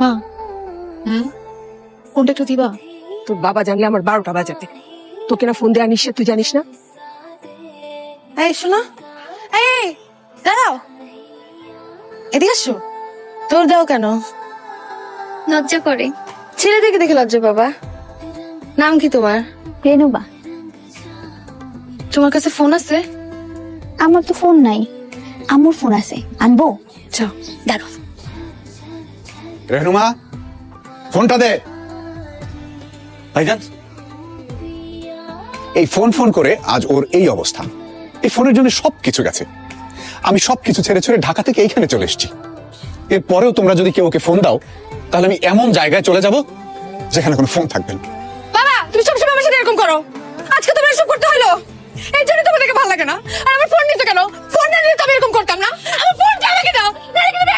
মা ফোনটা একটু দিবা। তোর বাবা জানলে আমার 12টা বাজাতে। তোকে না ফোন দেয়া নিষেধ, তুই জানিস না? এই শোনো, এই দাঁড়াও, এদিকে আসো। তোর দাও কেন? লজ্জা করে। ছেলেদেরকে দেখে লজ্জা বাবা। নাম কি তোমার? রেনুবা। তোমার কাছে ফোন আছে? আমার তো ফোন নাই, আমার ফোন আছে, আনবো? যাও। দাঁড়ো। রেহনুমা, ফোনটা দে। ভাইজান, এই ফোন ফোন করে আজ ওর এই অবস্থা। এই ফোনের জন্য সবকিছু গেছে। আমি সবকিছু ছেড়ে ছেড়ে ঢাকা থেকে এইখানে চলে এসেছি। এরপরেও তোমরা যদি কেউ ওকে ফোন দাও, তাহলে আমি এমন জায়গায় চলে যাব যেখানে কোনো ফোন থাকবে না। বাবা, তুমি সবসময় আমার সাথে এরকম করো। আজকে তোমার এসব করতে হলো, এই জন্য তোমাদেরকে ভালো লাগে না। আর আমার ফোন নিতে কেন? ফোন না নিলে তো আমি এরকম করতাম না। আমার ফোনটা আমাকে দাও, নাহলে কিন্তু